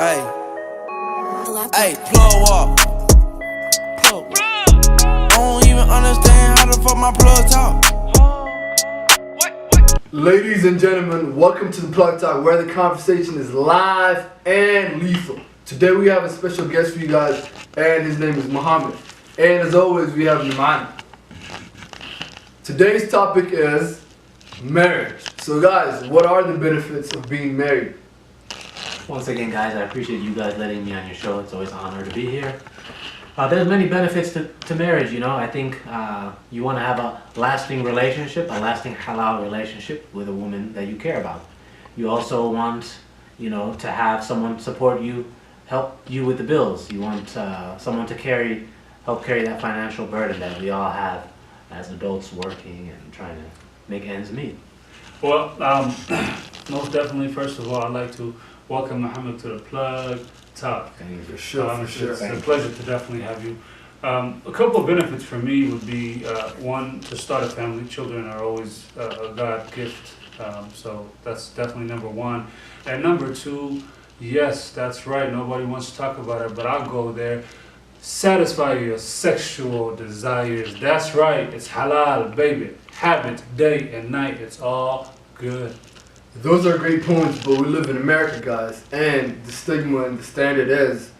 Hey, hey, plug up. I don't even understand how the fuck my plug talk. Ladies and gentlemen, welcome to the Plug Talk, where the conversation is live and lethal. Today we have a special guest for you guys, and his name is Muhammad. And as always, we have Naman. Today's topic is marriage. So guys, what are the benefits of being married? Once again, guys, I appreciate you guys letting me on your show. It's always an honor to be here. There's many benefits to marriage, you know. I think you want to have a lasting relationship, a lasting halal relationship with a woman that you care about. You also want, you know, to have someone support you, help you with the bills. You want someone to help carry that financial burden that we all have as adults working and trying to make ends meet. Well, most definitely, first of all, I'd like to welcome Muhammad to the Plug Talk. Thank you. For sure. It's a pleasure to definitely have you. A couple of benefits for me would be, one, to start a family. Children are always a God gift, so that's definitely number one. And number two, yes, that's right, nobody wants to talk about it, but I'll go there. Satisfy your sexual desires. That's right, it's halal, baby. Have it day and night, it's all good. Those are great points, but we live in America, guys, and the stigma and the standard is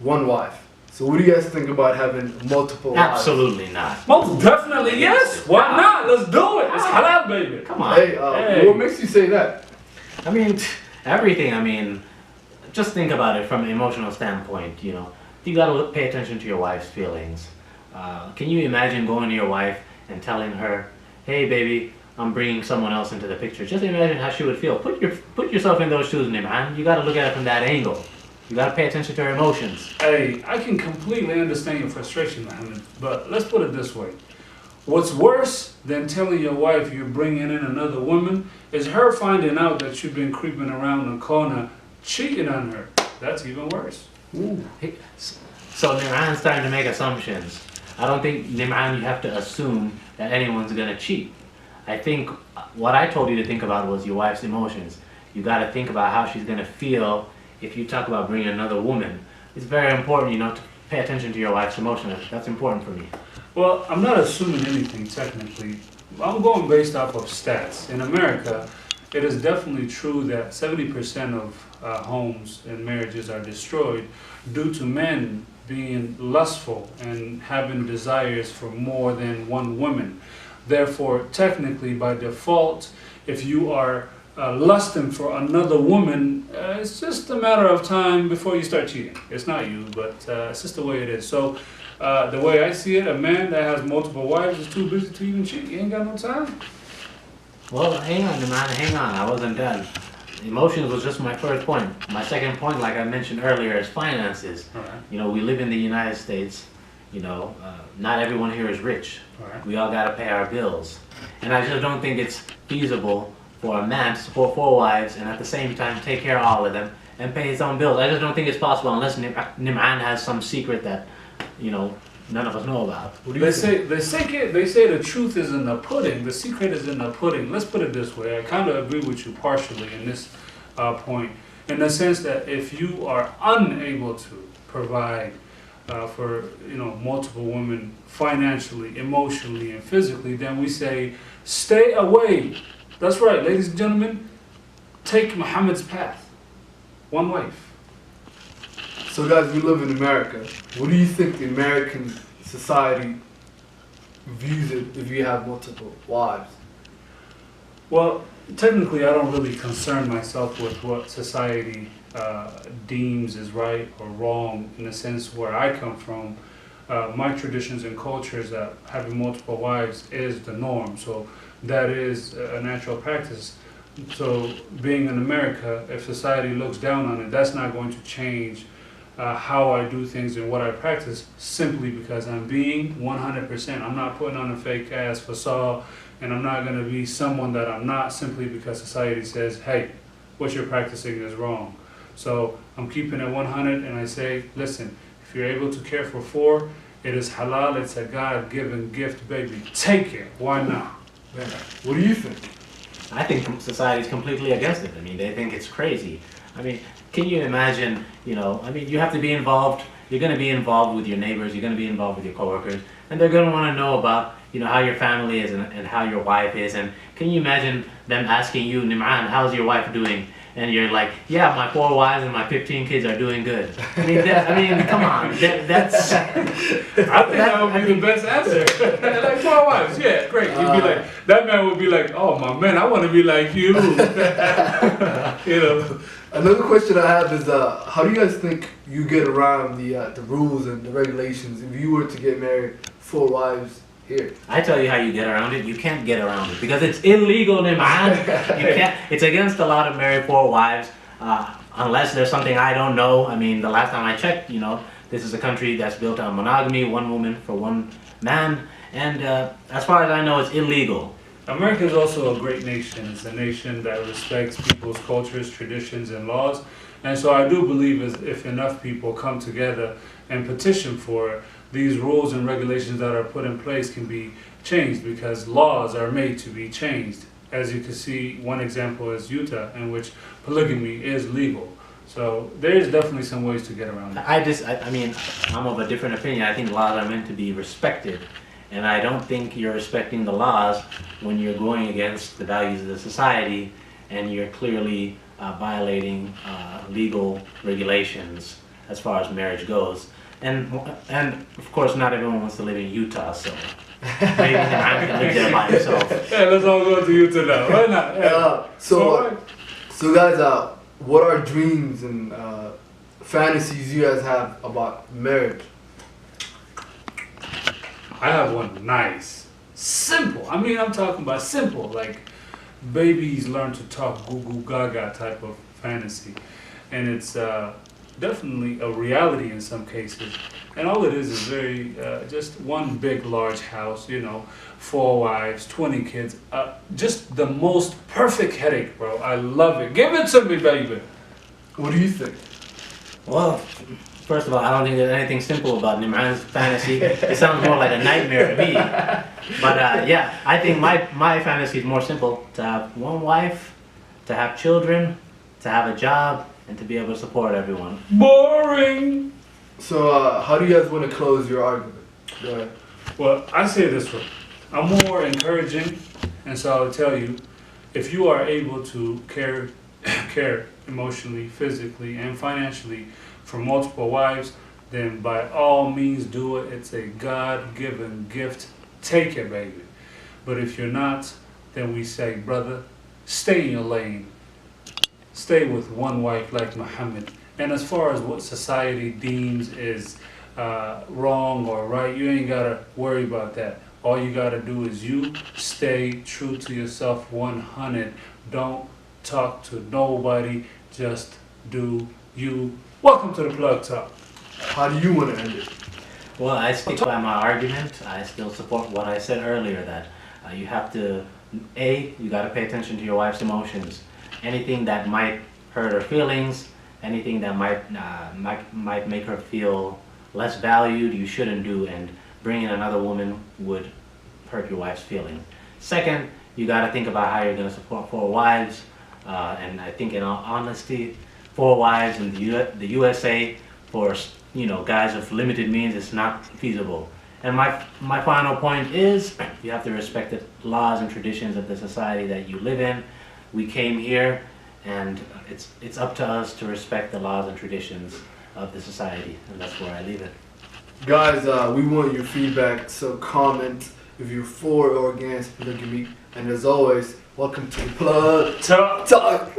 one wife. So what do you guys think about having multiple wives? Absolutely not. Most definitely, yes. Why not? Let's do it. It's halal, baby. Come on. Hey, what makes you say that? I mean, everything. I mean, just think about it from an emotional standpoint. You know, you gotta pay attention to your wife's feelings. Can you imagine going to your wife and telling her, "Hey, baby, I'm bringing someone else into the picture"? Just imagine how she would feel. Put yourself in those shoes, man. You gotta look at it from that angle. You gotta pay attention to her emotions. Hey, I can completely understand your frustration, Mohammed, but let's put it this way. What's worse than telling your wife you're bringing in another woman is her finding out that you've been creeping around the corner cheating on her. That's even worse. Ooh. So Nimran's starting to make assumptions. I don't think, Nimran, you have to assume that anyone's gonna cheat. I think what I told you to think about was your wife's emotions. You gotta think about how she's gonna feel if you talk about bringing another woman. It's very important, you know, to pay attention to your wife's emotions. That's important for me. Well, I'm not assuming anything technically. I'm going based off of stats. In America, it is definitely true that 70% of homes and marriages are destroyed due to men being lustful and having desires for more than one woman. Therefore, technically, by default, if you are lusting for another woman, it's just a matter of time before you start cheating. It's not you, but it's just the way it is. So, the way I see it, a man that has multiple wives is too busy to even cheat. He ain't got no time. Well, hang on, man, hang on. I wasn't done. Emotions was just my first point. My second point, like I mentioned earlier, is finances. All right. You know, we live in the United States. You know, not everyone here is rich. All right. We all got to pay our bills. And I just don't think it's feasible for a man to support 4 wives and at the same time take care of all of them and pay his own bills. I just don't think it's possible unless Nimran has some secret that, you know, none of us know about. What do you think? They say the truth is in the pudding. The secret is in the pudding. Let's put it this way. I kind of agree with you partially in this point, in the sense that if you are unable to provide for, you know, multiple women financially, emotionally, and physically, then we say stay away. That's right, ladies and gentlemen. Take Muhammad's path. One wife. So guys, we live in America. What do you think the American society views it if you have multiple wives? Well, technically, I don't really concern myself with what society deems is right or wrong, in the sense where I come from. My traditions and cultures that having multiple wives is the norm, so that is a natural practice. So being in America, if society looks down on it, that's not going to change how I do things and what I practice, simply because I'm being 100%. I'm not putting on a fake ass facade, and I'm not going to be someone that I'm not simply because society says, hey, what you're practicing is wrong. So I'm keeping it 100, and I say, listen, if you're able to care for 4, it is halal, it's a God-given gift, baby. Take it. Why not? Man, what do you think? I think society's completely against it. I mean, they think it's crazy. I mean, can you imagine, I mean, you have to be involved. You're going to be involved with your neighbors. You're going to be involved with your coworkers. And they're going to want to know about, how your family is and how your wife is. And can you imagine them asking you, Nim'an, how's your wife doing? And you're like, yeah, my 4 wives and my 15 kids are doing good. I mean, come on. That's... I think that would be the best answer. Like 4 wives, yeah, great. You'd be like, that man would be like, oh my man, I want to be like you. Another question I have is, how do you guys think you get around the rules and the regulations if you were to get married 4 wives here? I tell you how you get around it. You can't get around it because it's illegal, man. You can't. It's against the law to marry 4 wives, unless there's something I don't know. I mean, the last time I checked, this is a country that's built on monogamy, 1 woman for 1 man, and as far as I know, it's illegal. America is also a great nation. It's a nation that respects people's cultures, traditions, and laws. And so I do believe if enough people come together and petition for it, these rules and regulations that are put in place can be changed because laws are made to be changed. As you can see, one example is Utah, in which polygamy is legal. So there is definitely some ways to get around it. I mean, I'm of a different opinion. I think laws are meant to be respected. And I don't think you're respecting the laws when you're going against the values of the society and you're clearly violating legal regulations as far as marriage goes. And of course, not everyone wants to live in Utah, so maybe I can live there by himself. Yeah, let's all go to Utah now. Why not? Yeah. So guys, what are dreams and fantasies you guys have about marriage? I have one nice, simple. I mean, I'm talking about simple, like babies learn to talk, goo goo gaga type of fantasy. And it's definitely a reality in some cases. And all it is very, just one big, large house, 4 wives, 20 kids. Just the most perfect headache, bro. I love it. Give it to me, baby. What do you think? Well, first of all, I don't think there's anything simple about Nim'an's fantasy. It sounds more like a nightmare to me. But yeah, I think my fantasy is more simple. To have 1 wife, to have children, to have a job, and to be able to support everyone. Boring! So how do you guys want to close your argument? Go ahead. Well, I say it this way. I'm more encouraging, and so I'll tell you, if you are able to care emotionally, physically, and financially for multiple wives, then by all means do it. It's a God-given gift. Take it, baby. But if you're not, then we say, brother, stay in your lane. Stay with 1 wife like Muhammad. And as far as what society deems is wrong or right, you ain't got to worry about that. All you got to do is you stay true to yourself 100. Don't talk to nobody. Just do you. Welcome to the Plug Talk. How do you want to end it? Well, I stick by my argument. I still support what I said earlier, that you have to, you got to pay attention to your wife's emotions. Anything that might hurt her feelings, anything that might make her feel less valued, you shouldn't do, and bringing another woman would hurt your wife's feelings. Second, you got to think about how you're going to support 4 wives, and I think in all honesty, 4 wives in the USA for guys of limited means is not feasible. And my final point is you have to respect the laws and traditions of the society that you live in. We came here, and it's up to us to respect the laws and traditions of the society, and that's where I leave it. Guys, we want your feedback, so comment if you're for or against polygamy. And as always, welcome to the Plug Talk.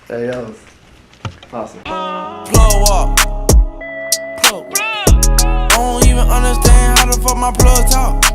Hey, that was awesome. Plug up. I don't even understand how the fuck my plug talk.